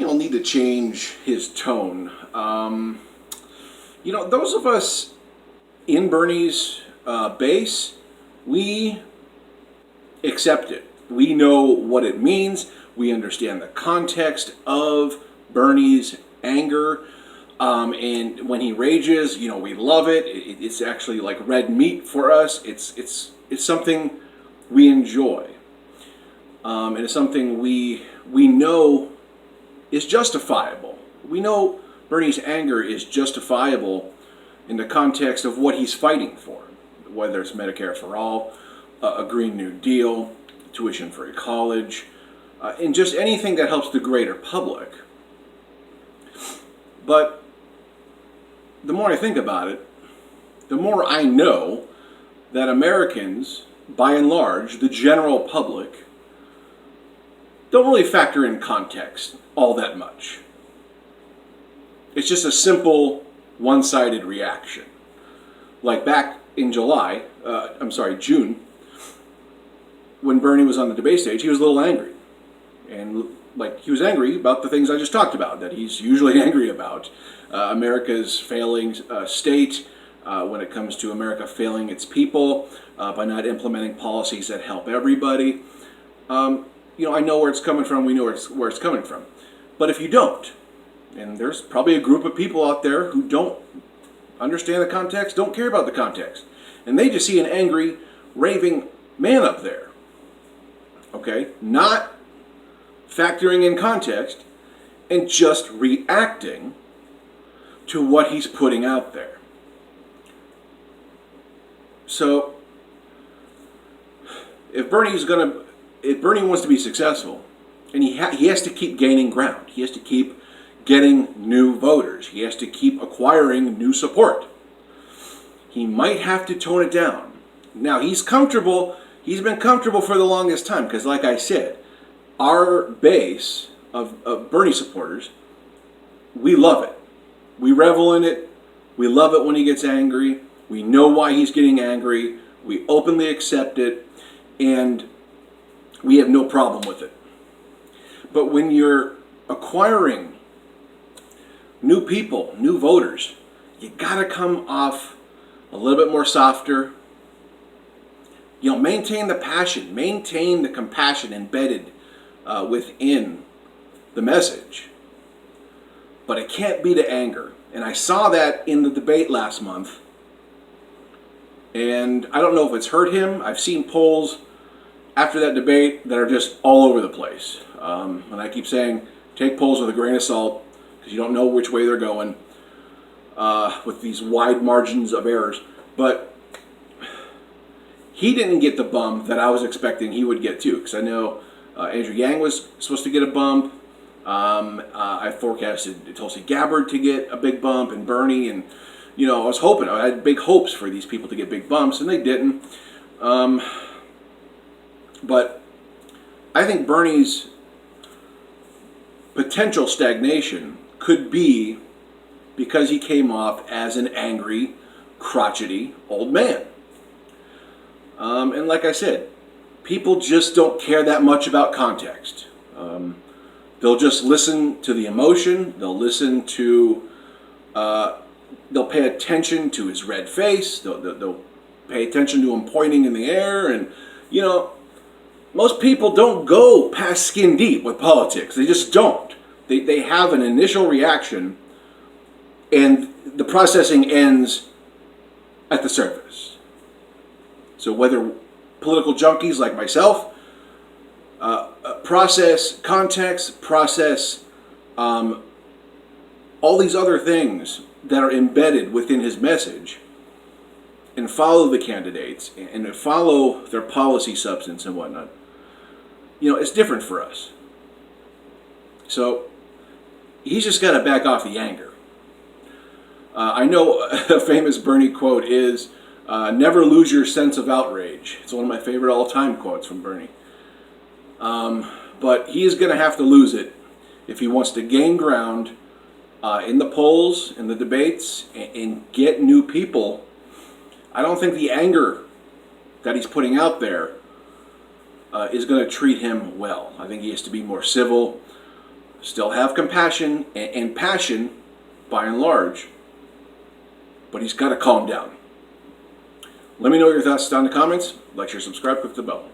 he'll need to change his tone. Those of us in Bernie's base, we accept it. We know what it means. We understand the context of Bernie's anger. And when he rages, we love it. It's actually like red meat for us. It's something we enjoy. And it's something we know is justifiable. We know Bernie's anger is justifiable in the context of what he's fighting for, whether it's Medicare for all, a Green New Deal, tuition-free college, and just anything that helps the greater public. But the more I think about it, the more I know that Americans, by and large, the general public, don't really factor in context all that much. It's just a simple, one-sided reaction. Like back in June, when Bernie was on the debate stage, he was a little angry. And he was angry about the things I just talked about, that he's usually angry about. America's failing state, when it comes to America failing its people, by not implementing policies that help everybody. I know where it's coming from, we know where it's coming from. But if you don't, and there's probably a group of people out there who don't understand the context, don't care about the context, and they just see an angry, raving man up there, okay? Not factoring in context and just reacting to what he's putting out there. So, if Bernie wants to be successful, and he has to keep gaining ground, he has to keep getting new voters, he has to keep acquiring new support, he might have to tone it down. Now, he's been comfortable for the longest time, because like I said, our base of Bernie supporters, we love it. We revel in it. We love it when he gets angry. We know why he's getting angry. We openly accept it, and we have no problem with it. But when you're acquiring new people, new voters, you gotta come off a little bit more softer. Maintain the passion, maintain the compassion embedded within the message. But it can't be to anger. And I saw that in the debate last month. And I don't know if it's hurt him. I've seen polls after that debate that are just all over the place. And I keep saying, take polls with a grain of salt, because you don't know which way they're going with these wide margins of errors. But he didn't get the bump that I was expecting he would get too, because I know Andrew Yang was supposed to get a bump. I forecasted Tulsi Gabbard to get a big bump, and Bernie, and I was hoping, I had big hopes for these people to get big bumps, and they didn't. But I think Bernie's potential stagnation could be because he came off as an angry, crotchety old man. And like I said, people just don't care that much about context. They'll just listen to the emotion. They'll listen to, they'll pay attention to his red face. They'll pay attention to him pointing in the air. And, most people don't go past skin deep with politics. They just don't. They have an initial reaction, and the processing ends at the surface. So whether political junkies like myself process context, process all these other things that are embedded within his message, and follow the candidates and follow their policy substance and whatnot, it's different for us. So he's just got to back off the anger. I know a famous Bernie quote is, never lose your sense of outrage. It's one of my favorite all-time quotes from Bernie. But he is going to have to lose it if he wants to gain ground in the polls, in the debates, and get new people. I don't think the anger that he's putting out there is going to treat him well. I think he has to be more civil. still have compassion and passion by and large, but he's got to calm down. Let me know your thoughts down in the comments. Like, share, subscribe, click the bell.